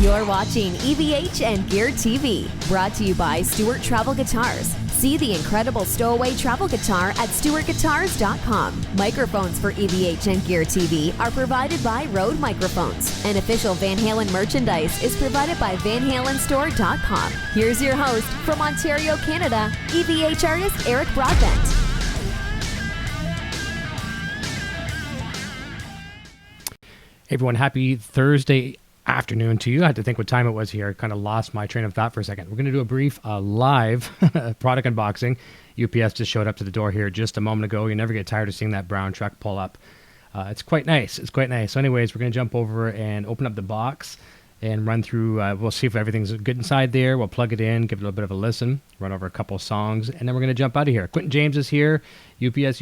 You're watching EVH and Gear TV, brought to you by Stewart Travel Guitars. See the incredible stowaway travel guitar at stewartguitars.com. Microphones for EVH and Gear TV are provided by Rode Microphones. And official Van Halen merchandise is provided by VanHalenStore.com. Here's your host from Ontario, Canada, EVH artist Eric Broadbent. Hey everyone, happy Thursday afternoon to you. I had to think what time it was here. I kind of lost my train of thought for a second. We're going to do a brief live product unboxing. UPS just showed up to the door here just a moment ago. You never get tired of seeing that brown truck pull up. It's quite nice. It's quite nice. So anyways, we're going to jump over and open up the box and run through. We'll see if everything's good inside there. We'll plug it in, give it a little bit of a listen, run over a couple songs, and then we're going to jump out of here. Quentin James is here. UPS.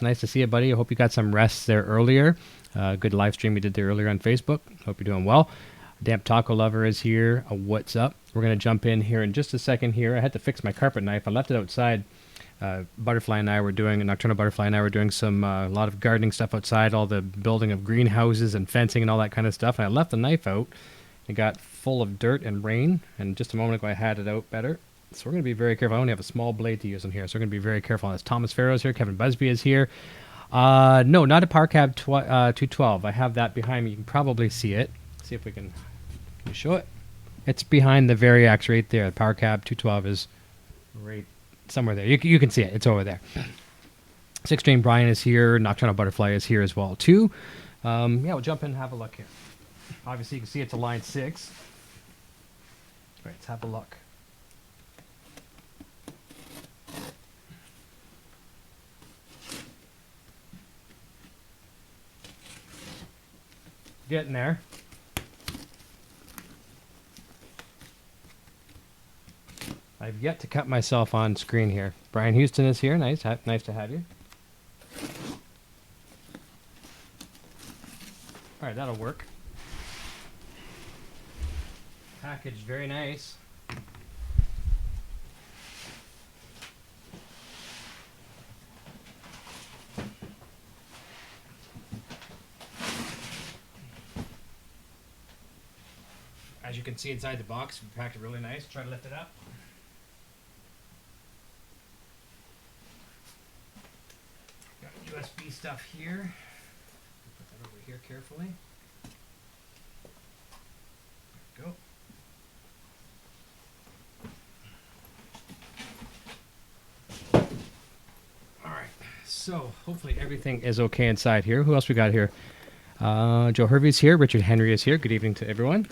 Nice to see you, buddy. I hope you got some rest there earlier. Good live stream we did there earlier on Facebook. Hope you're doing well. Damp Taco Lover is here. What's up? We're going to jump in here in just a second here. I had to fix my carpet knife. I left it outside. Nocturnal Butterfly and I were doing some a lot of gardening stuff outside, all the building of greenhouses and fencing and all that kind of stuff. And I left the knife out. It got full of dirt and rain. And just a moment ago, I had it out better. So we're going to be very careful. I only have a small blade to use in here, so we're going to be very careful on this. Thomas Farrow's here. Kevin Buzby is here. No, not a Power Cab 212. I have that behind me. You can probably see it. See if we can show it. It's behind the Variax right there. The Power Cab 212 is right somewhere there. You can see it. It's over there. Six String Brian is here. Nocturnal Butterfly is here as well too. Yeah, we'll jump in and have a look here. Obviously, you can see it's a line 6. Right, let's have a look. Getting there. I've yet to cut myself on screen here. Brian Houston is here. Nice to have you. All right, that'll work. Package, very nice. As you can see inside the box, we packed it really nice. Try to lift it up. Got USB stuff here. Put that over here carefully. There we go. All right. So hopefully everything is okay inside here. Who else we got here? Joe Hervey's here. Richard Henry is here. Good evening to everyone.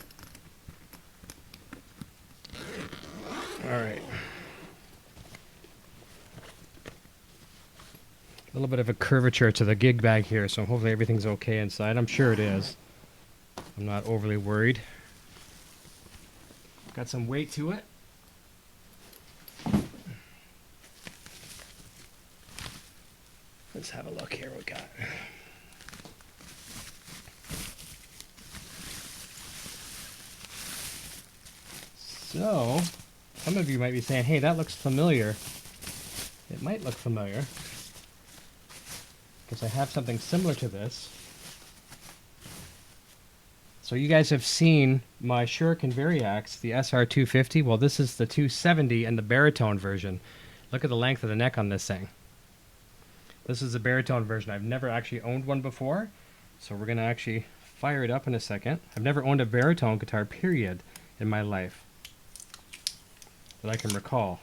All right. A little bit of a curvature to the gig bag here, so hopefully everything's okay inside. I'm sure it is. I'm not overly worried. Got some weight to it. Let's have a look here what we got. So, some of you might be saying, hey, that looks familiar. It might look familiar, because I have something similar to this. So you guys have seen my Shuriken Variax, the SR250. Well, this is the 270 and the baritone version. Look at the length of the neck on this thing. This is the baritone version. I've never actually owned one before, so we're going to actually fire it up in a second. I've never owned a baritone guitar, period, in my life that I can recall.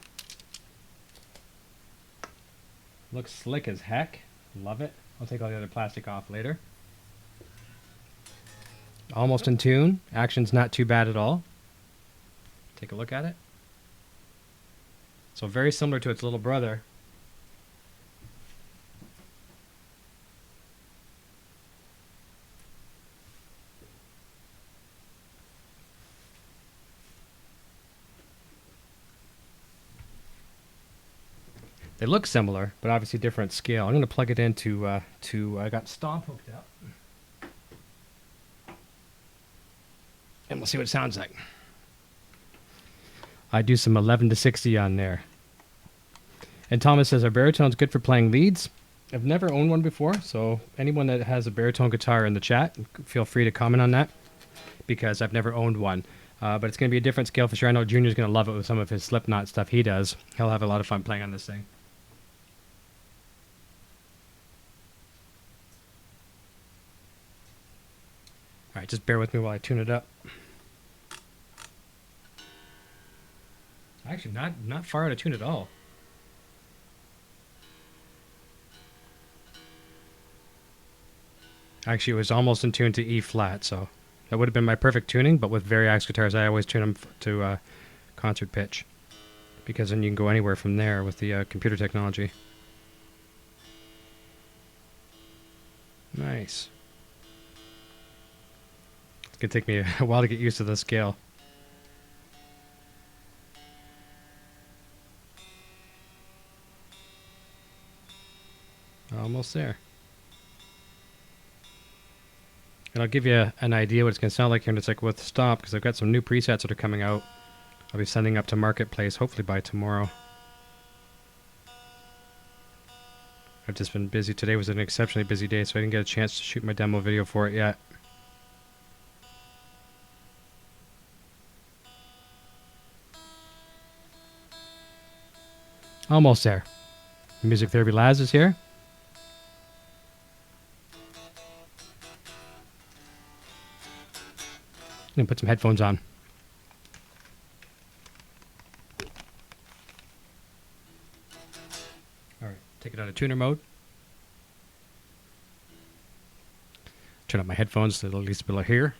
Looks slick as heck. Love it. I'll take all the other plastic off later. Almost in tune. Action's not too bad at all. Take a look at it. So very similar to its little brother. They look similar, but obviously different scale. I'm going to plug it into, I got Stomp hooked up. And we'll see what it sounds like. I do some 11 to 60 on there. And Thomas says, our baritone's good for playing leads. I've never owned one before, so anyone that has a baritone guitar in the chat, feel free to comment on that, because I've never owned one. But it's going to be a different scale for sure. I know Junior's going to love it with some of his Slipknot stuff he does. He'll have a lot of fun playing on this thing. All right, just bear with me while I tune it up. Actually, not far out of tune at all. Actually, it was almost in tune to E flat, so that would have been my perfect tuning. But with Variax guitars, I always tune them to concert pitch, because then you can go anywhere from there with the computer technology. Nice. It's gonna take me a while to get used to the scale. Almost there. And I'll give you an idea what it's going to sound like here in a sec with Stomp, because I've got some new presets that are coming out. I'll be sending up to Marketplace hopefully by tomorrow. I've just been busy. Today was an exceptionally busy day, so I didn't get a chance to shoot my demo video for it yet. Almost there. Music Therapy Laz is here. I'm going to put some headphones on. Alright, take it out of tuner mode. Turn up my headphones so they'll at least be able to hear.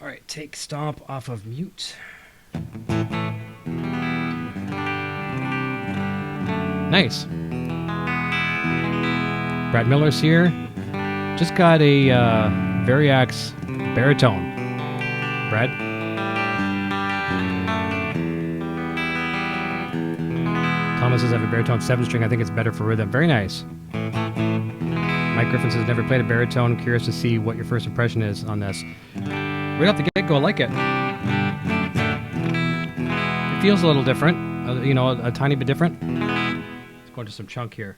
Alright, take Stomp off of mute. Nice. Brad Miller's here. Just got a Variax baritone. Brad? Thomas says I have a baritone 7-string. I think it's better for rhythm. Very nice. Mike Griffin says never played a baritone. Curious to see what your first impression is on this. Right off the get-go, I like it. It feels a little different. You know, a tiny bit different. Let's go into some chunk here.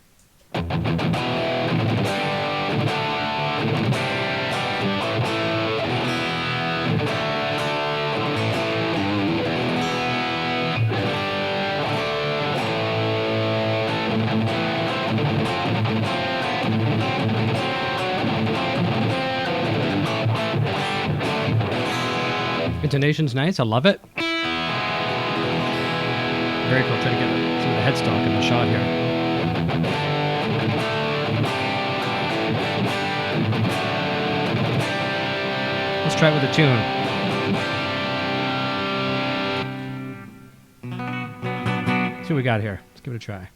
Intonation's nice. I love it. Very cool. Trying to get some of the headstock in the shot here. Let's try it with a tune. See what we got here. Let's give it a try.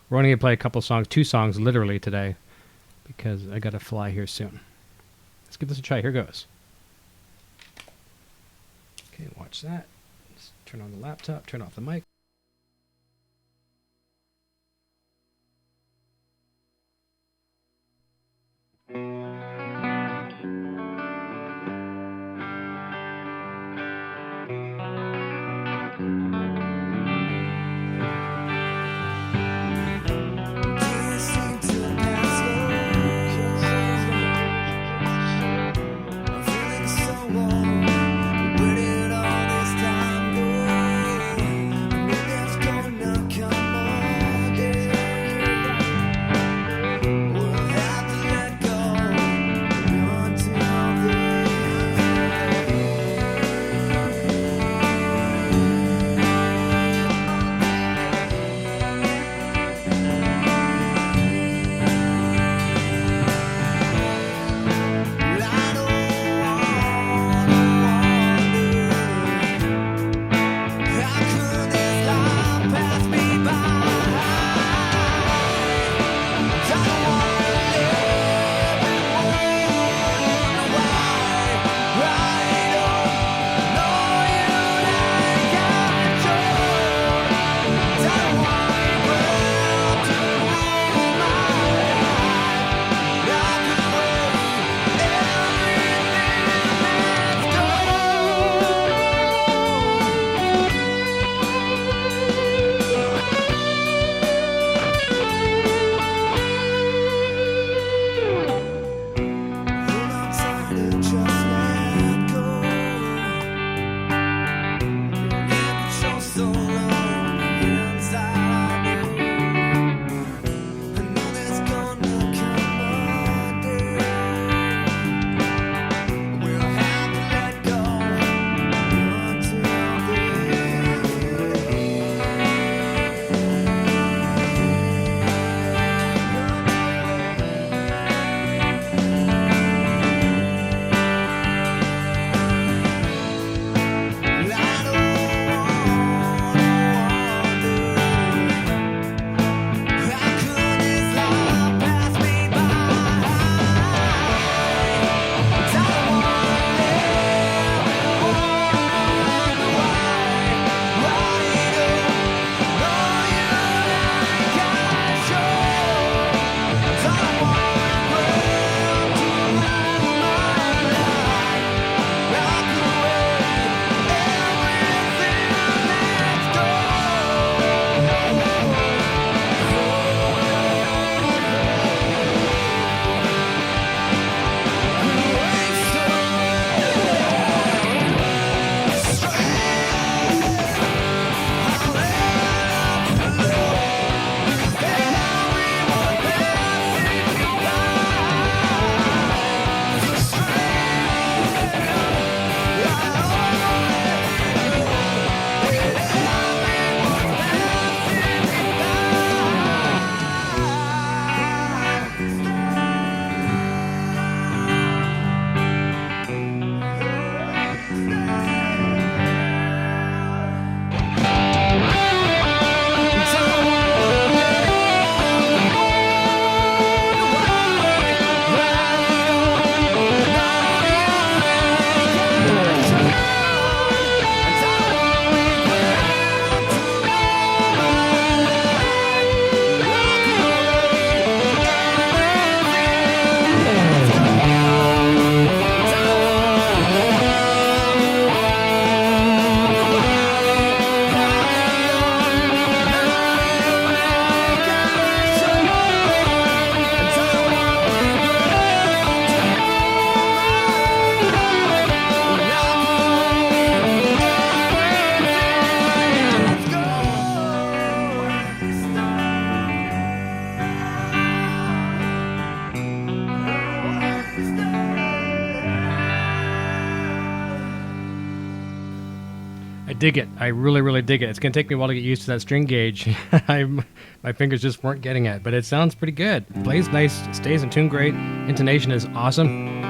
We're only going to play a couple songs, 2 songs literally today, because I got to fly here soon. Let's give this a try. Here goes. Okay, watch that. Let's turn on the laptop, turn off the mic. I dig it. I really, really dig it. It's going to take me a while to get used to that string gauge. My fingers just weren't getting it, but it sounds pretty good. Plays nice, stays in tune great. Intonation is awesome.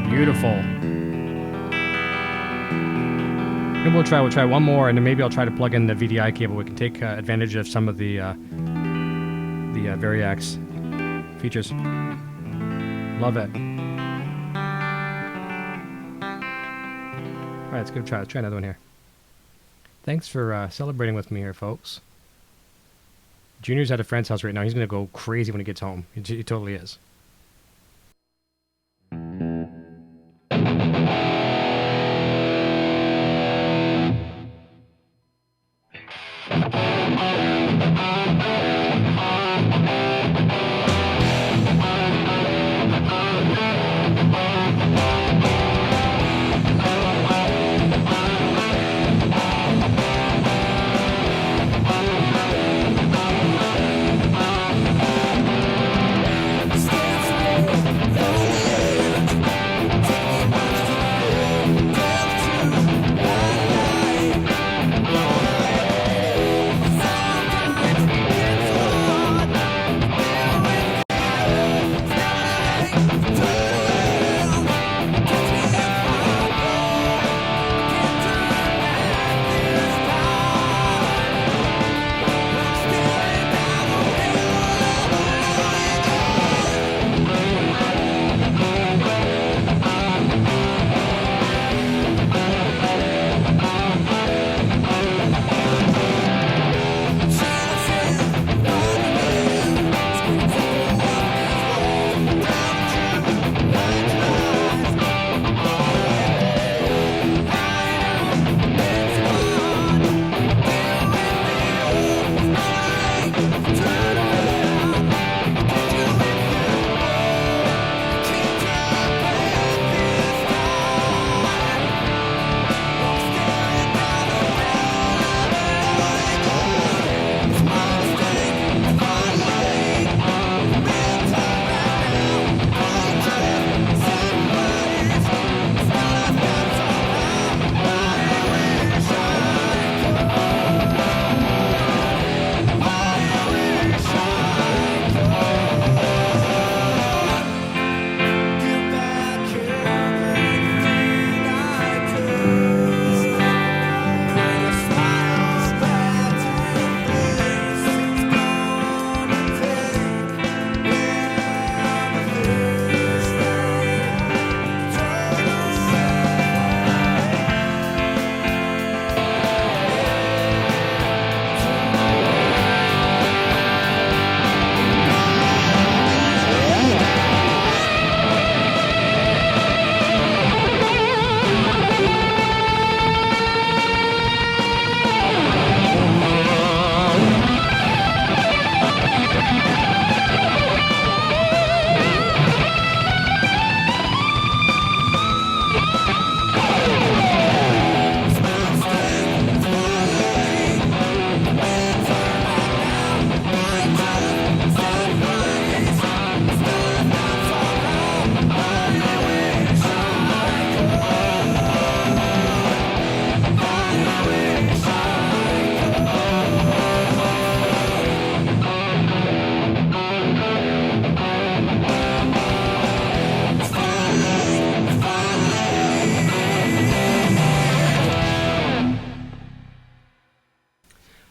Beautiful. Maybe we'll try one more, and then maybe I'll try to plug in the VDI cable. We can take advantage of some of the Variax features. Love it. All right, let's give it a try. Let's try another one here. Thanks for celebrating with me here, folks. Junior's at a friend's house right now. He's going to go crazy when he gets home. He totally is.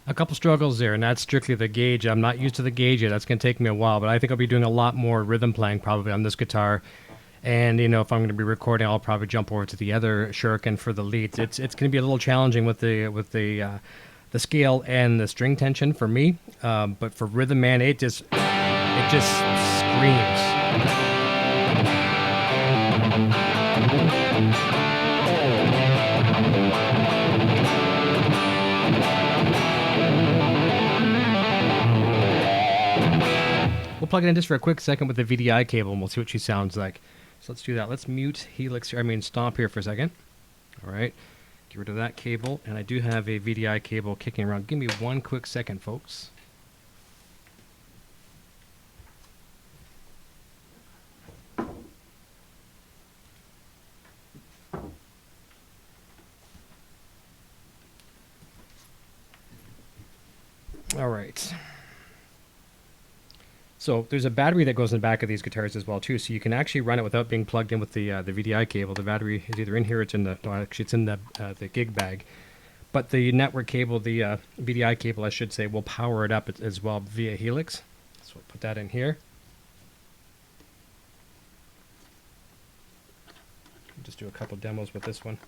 A couple struggles there, and that's strictly the gauge. I'm not used to the gauge yet. That's going to take me a while, but I think I'll be doing a lot more rhythm playing probably on this guitar. And, you know, if I'm going to be recording, I'll probably jump over to the other Shuriken for the leads. It's going to be a little challenging with the scale and the string tension for me. But for rhythm, man, it just screams. We'll plug it in just for a quick second with the VDI cable, and we'll see what she sounds like. So let's do that. Let's mute helix, stomp here for a second. All right, get rid of that cable, and I do have a VDI cable kicking around. Give me one quick second, folks. All right. So there's a battery that goes in the back of these guitars as well too, so you can actually run it without being plugged in with the VDI cable. The battery is either in here, or it's in the actually it's in the gig bag, but the network cable, the VDI cable, I should say, will power it up as well via helix. So we'll put that in here. I'll just do a couple demos with this one.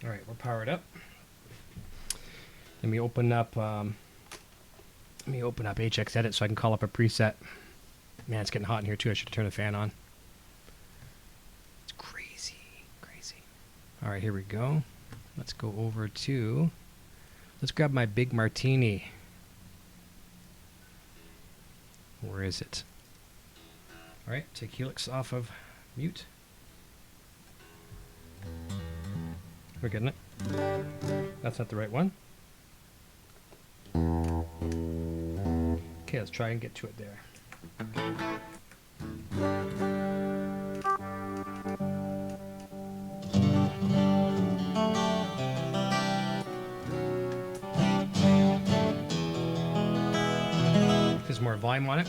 All right, we're powered up. Let me open up HX Edit so I can call up a preset. Man, it's getting hot in here too. I should turn the fan on. It's crazy, crazy. All right, here we go. Let's go over to, let's grab my big martini. Where is it? All right, take helix off of mute. We're getting it. That's not the right one. Okay, let's try and get to it there. There's more volume on it.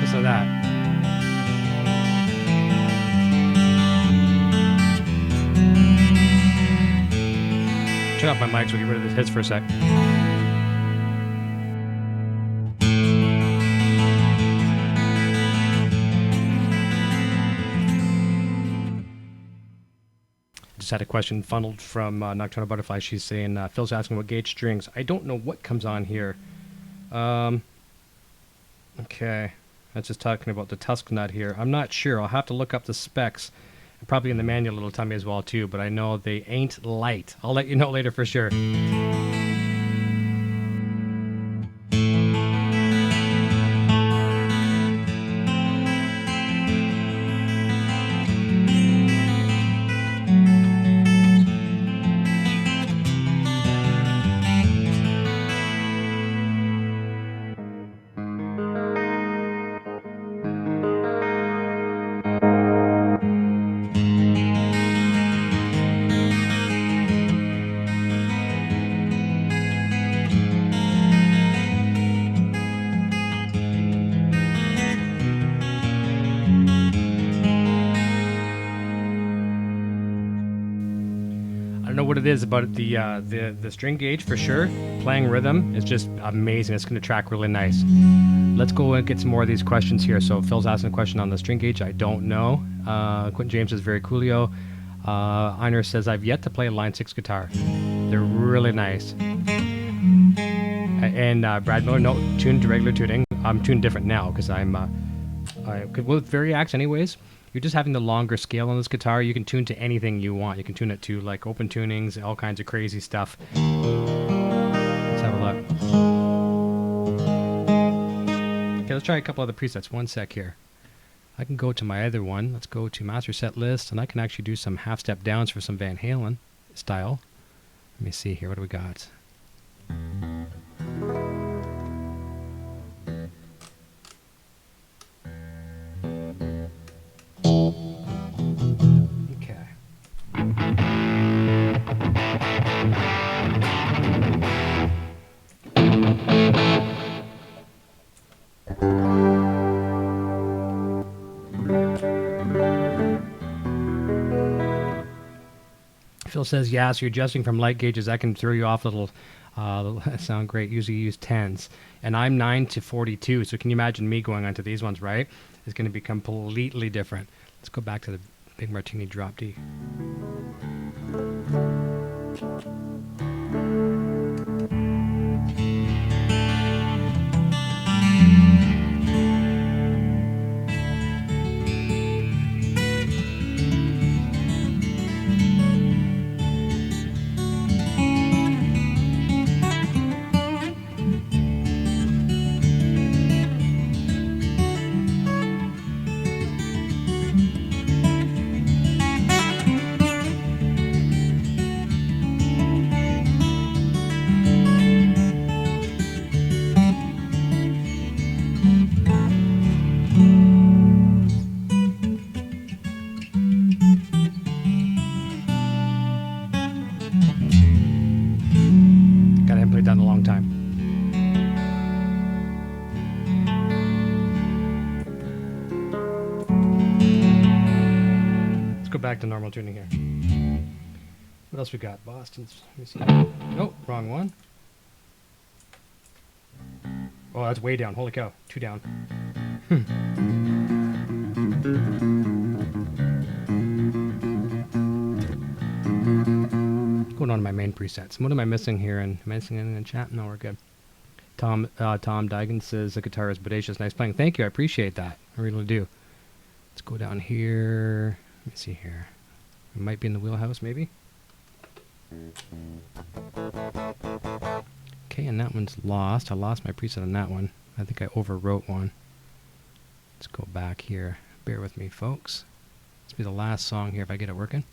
Listen to that. Turn off my mic so we get rid of the hits for a sec. Just had a question funneled from Nocturnal Butterfly. She's saying, Phil's asking what gauge strings. I don't know what comes on here. Okay. That's just talking about the tusk nut here. I'm not sure. I'll have to look up the specs. Probably in the manual it'll tell me as well too, but I know they ain't light. I'll let you know later for sure. What it is about the string gauge for sure. Playing rhythm is just amazing. It's going to track really nice. Let's go and get some more of these questions here. So Phil's asking a question on the string gauge. I don't know. Quentin James says very coolio. Einar says I've yet to play a Line 6 guitar. They're really nice. And Brad Miller, no, tuned to regular tuning. I'm tuned different now because with Variax anyways. You're just having the longer scale on this guitar. You can tune to anything you want. You can tune it to like open tunings, all kinds of crazy stuff. Let's have a look. Okay, let's try a couple other presets. One sec here. I can go to my other one. Let's go to master set list, and I can actually do some half step downs for some Van Halen style. Let me see here. What do we got? Phil says, yeah, so you're adjusting from light gauges. That can throw you off a little. Sound great. Usually use 10s. And I'm 9 to 42. So can you imagine me going onto these ones, right? It's going to be completely different. Let's go back to the Big Martini Drop D. that in a long time. Let's go back to normal tuning here. What else we got? Boston's. Let me see. Oh, wrong one. Oh, that's way down. Holy cow. 2 down. Going on to my main presets. What am I missing here? And am I missing anything in the chat? No, we're good. Tom Digan says the guitar is bodacious. Nice playing. Thank you. I appreciate that. I really do. Let's go down here. Let me see here. It might be in the wheelhouse, maybe. Okay, and that one's lost. I lost my preset on that one. I think I overwrote one. Let's go back here. Bear with me, folks. This will be the last song here if I get it working.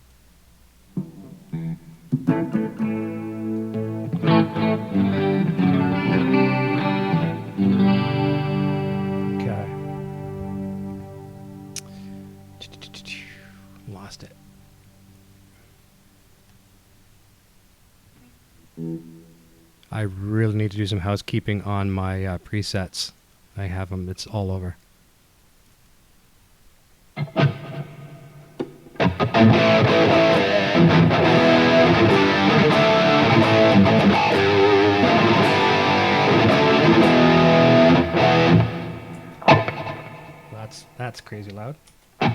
Okay. Lost it. I really need to do some housekeeping on my presets. I have them. It's all over. That's crazy loud. All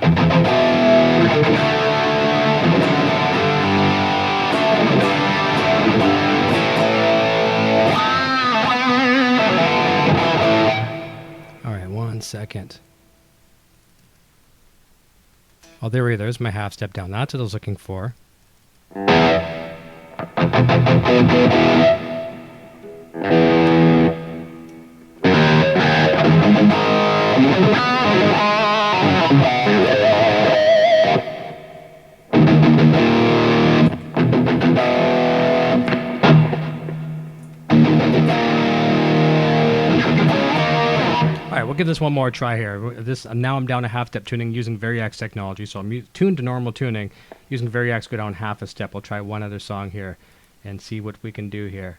right, 1 second. Oh, there's my half step down. That's what I was looking for. We'll give this one more try here. Now I'm down a half step tuning using Variax technology. So I'm tuned to normal tuning using Variax. Go down half a step. We'll try one other song here and see what we can do here.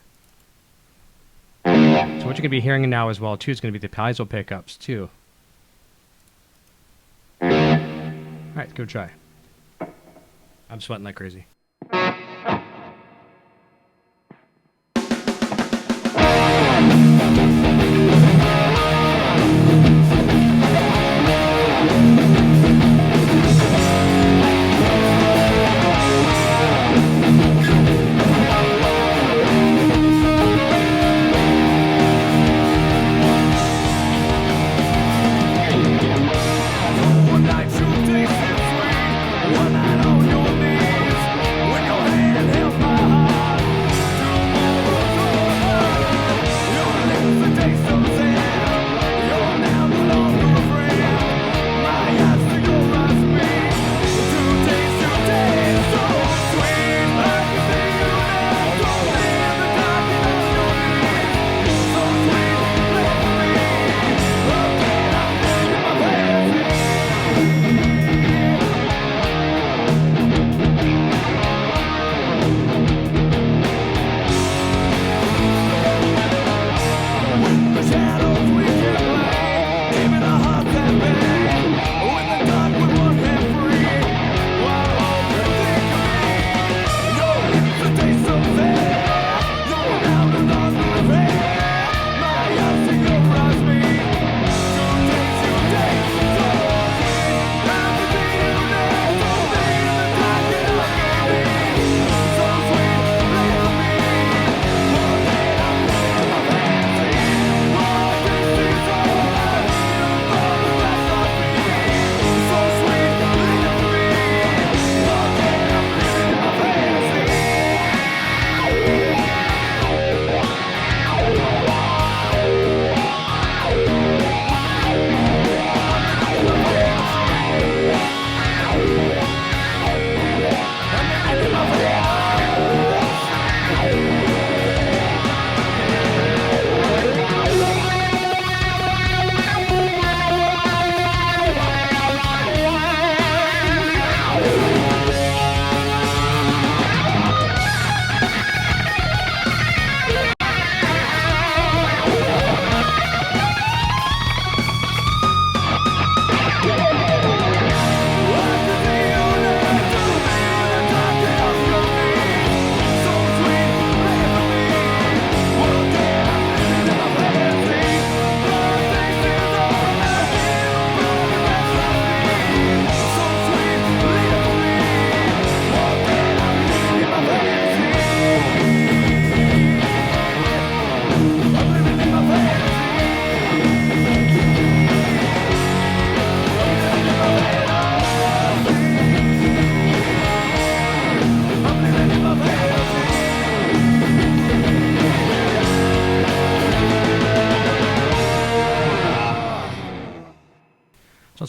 So what you're going to be hearing now as well too is going to be the piezo pickups too. All right, let's go try. I'm sweating like crazy. One night, 2 days, 3, one night on your knees.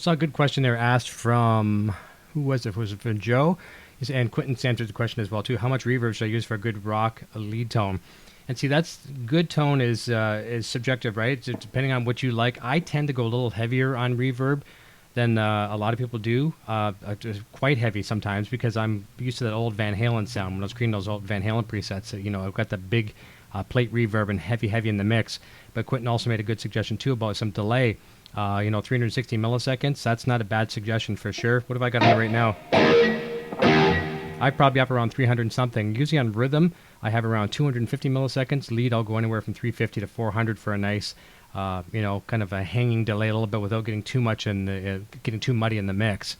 saw a good question there asked from, who was it? Was it from Joe? And Quentin's answered the question as well, too. How much reverb should I use for a good rock lead tone? And see, that's good tone is subjective, right? So depending on what you like. I tend to go a little heavier on reverb than a lot of people do. Quite heavy sometimes because I'm used to that old Van Halen sound. When I was creating those old Van Halen presets, I've got the big plate reverb and heavy in the mix. But Quentin also made a good suggestion, too, about some delay. 360 milliseconds, that's not a bad suggestion for sure. What have I got on right now? I'm probably up around 300 and something. Usually on rhythm, I have around 250 milliseconds. Lead, I'll go anywhere from 350 to 400 for a nice, kind of a hanging delay a little bit without getting too much getting too muddy in the mix.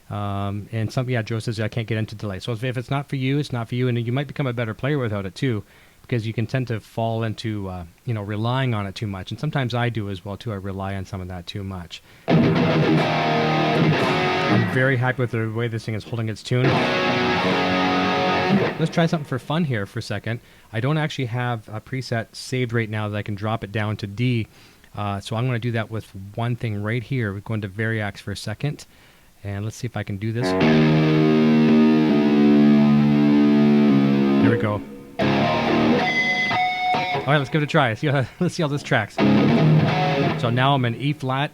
And Joe says I can't get into delay. So if it's not for you, it's not for you. And you might become a better player without it too, because you can tend to fall into, relying on it too much. And sometimes I do as well too. I rely on some of that too much. I'm very happy with the way this thing is holding its tune. Let's try something for fun here for a second. I don't actually have a preset saved right now that I can drop it down to D. So I'm going to do that with one thing right here. We're going to Variax for a second. And let's see if I can do this. There we go. All right, let's give it a try. Let's see how this tracks. So now I'm in E flat.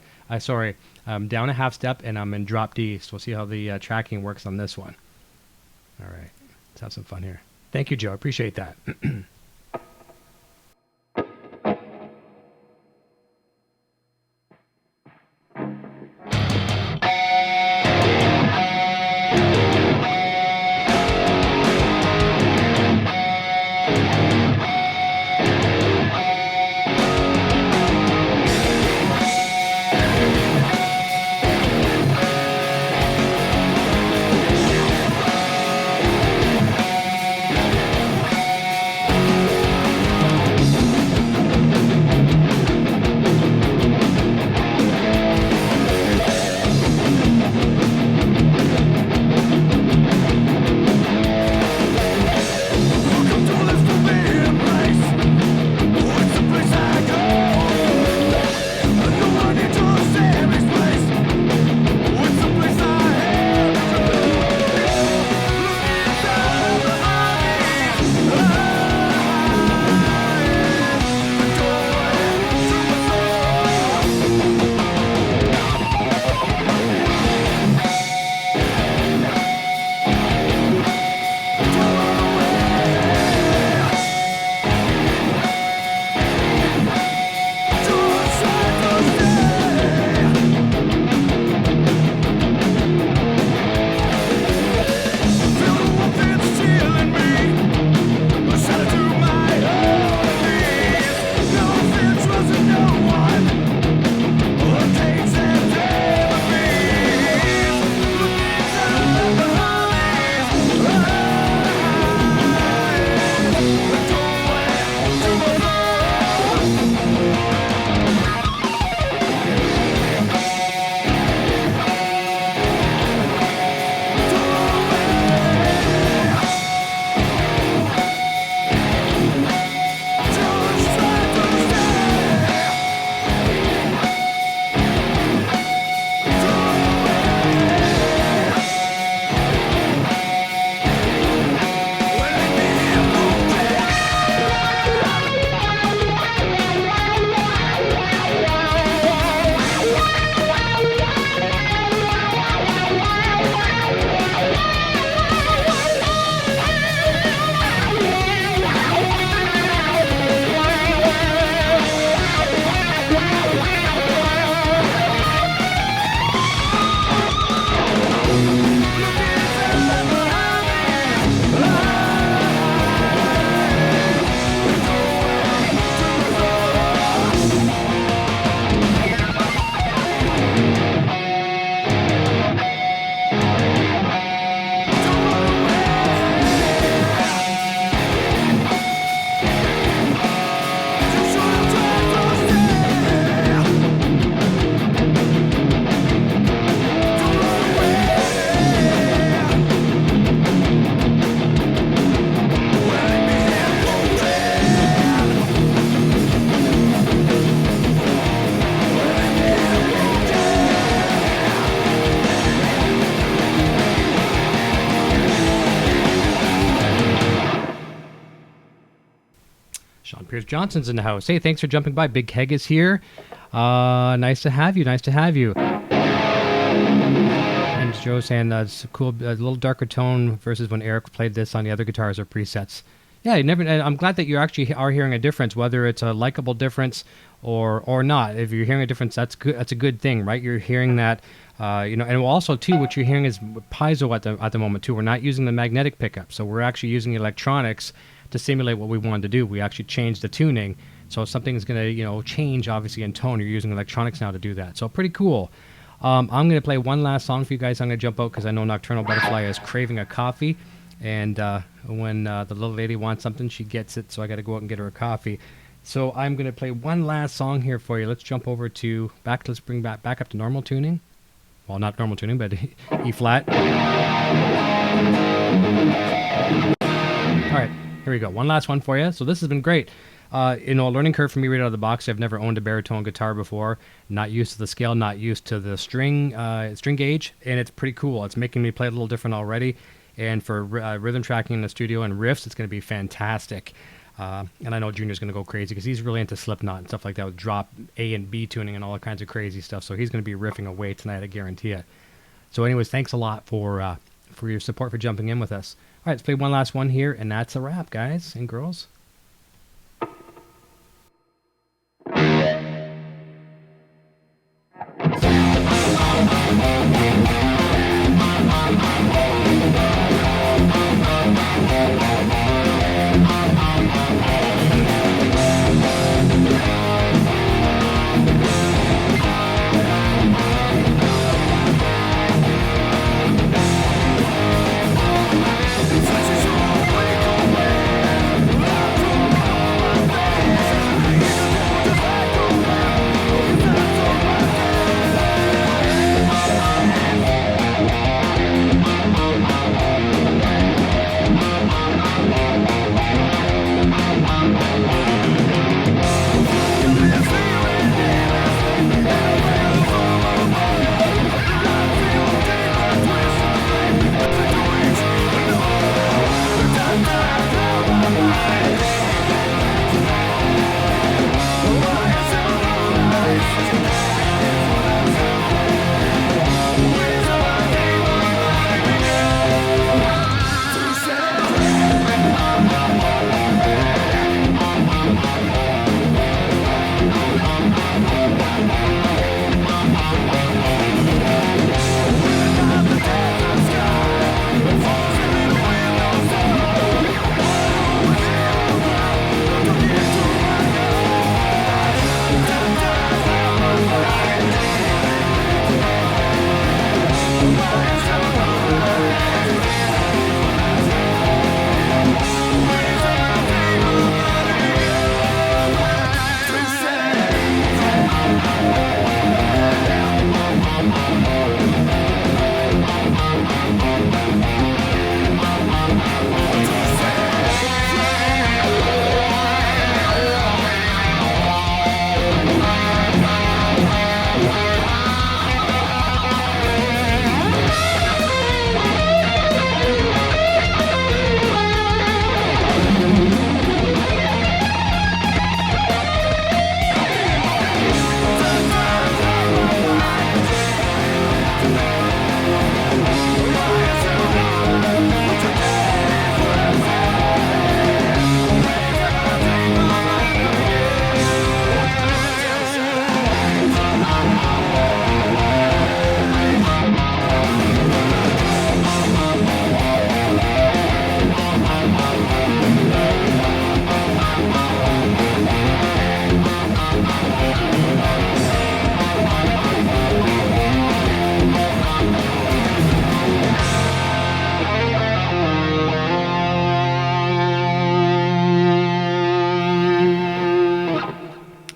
I'm down a half step and I'm in drop D. So we'll see how the tracking works on this one. All right, let's have some fun here. Thank you, Joe. I appreciate that. Sean Pierce Johnson's in the house. Hey, thanks for jumping by. Big Keg is here. Nice to have you. Nice to have you. And Joe saying that's cool. A little darker tone versus when Eric played this on the other guitars or presets. Yeah, I'm glad that you actually are hearing a difference, whether it's a likable difference or not. If you're hearing a difference, that's good. That's a good thing, right? You're hearing that, and also too, what you're hearing is piezo at the moment too. We're not using the magnetic pickup, so we're actually using electronics to simulate what we wanted to do. We actually changed the tuning, so if something's going to change obviously in tone, you're using electronics now to do that. So pretty cool. I'm going to play one last song for you guys. I'm going to jump out because I know Nocturnal Butterfly is craving a coffee. And when the little lady wants something, she gets it. So I got to go out and get her a coffee. So I'm going to play one last song here for you. Let's jump over to let's bring back up to normal tuning. Well, not normal tuning, but E flat. All right, here we go. One last one for you. So this has been great. A learning curve for me right out of the box. I've never owned a baritone guitar before. Not used to the scale, not used to the string gauge, and it's pretty cool. It's making me play a little different already. And for rhythm tracking in the studio and riffs, it's going to be fantastic. And I know Junior's going to go crazy because he's really into Slipknot and stuff like that with drop A and B tuning and all that kinds of crazy stuff. So he's going to be riffing away tonight, I guarantee it. So anyways, thanks a lot for your support, for jumping in with us. All right, let's play one last one here, and that's a wrap, guys and girls.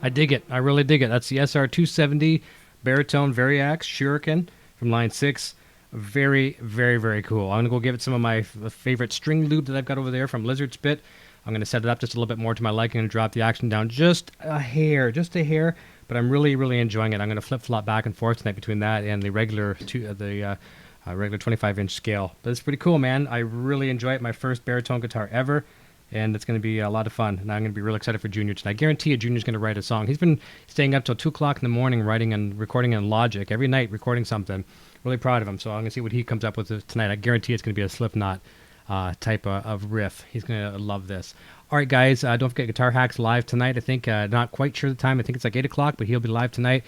I dig it. I really dig it. That's the SR270 Baritone Variax Shuriken from line 6. Very, very, very cool. I'm going to go give it some of my favorite string lube that I've got over there from Lizard Spit. I'm going to set it up just a little bit more to my liking and drop the action down just a hair, but I'm really, really enjoying it. I'm going to flip-flop back and forth tonight between that and the regular regular 25-inch scale. But it's pretty cool, man. I really enjoy it. My first baritone guitar ever. and it's going to be a lot of fun. And I'm going to be really excited for Junior tonight. I guarantee you Junior's going to write a song. He's been staying up till 2 o'clock in the morning writing and recording in Logic every night, recording something. Really proud of him. So I'm going to see what he comes up with tonight. I guarantee it's going to be a Slipknot type of riff. He's going to love this. All right, guys, don't forget Guitar Hacks live tonight. I think, not quite sure the time. I think it's like 8 o'clock, but he'll be live tonight.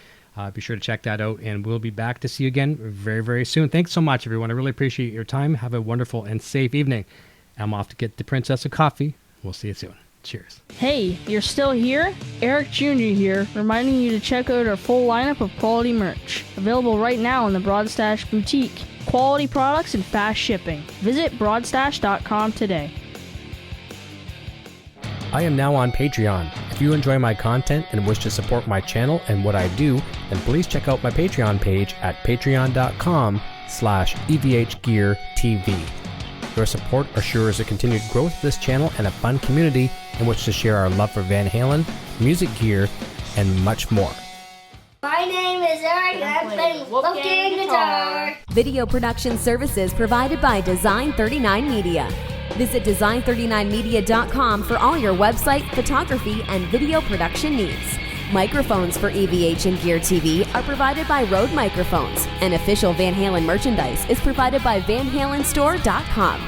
Be sure to check that out, and we'll be back to see you again very, very soon. Thanks so much, everyone. I really appreciate your time. Have a wonderful and safe evening. I'm off to get the princess a coffee. We'll see you soon. Cheers. Hey, you're still here? Eric Jr. here, reminding you to check out our full lineup of quality merch. Available right now in the Broadstash Boutique. Quality products and fast shipping. Visit broadstash.com today. I am now on Patreon. If you enjoy my content and wish to support my channel and what I do, then please check out my Patreon page at patreon.com/evhgeartv. Your support assures the continued growth of this channel and a fun community in which to share our love for Van Halen, music gear, and much more. My name is Eric and I'm playing Wolfgang guitar. Video production services provided by Design 39 Media. Visit design39media.com for all your website, photography, and video production needs. Microphones for EVH and Gear TV are provided by Rode Microphones, and official Van Halen merchandise is provided by vanhalenstore.com.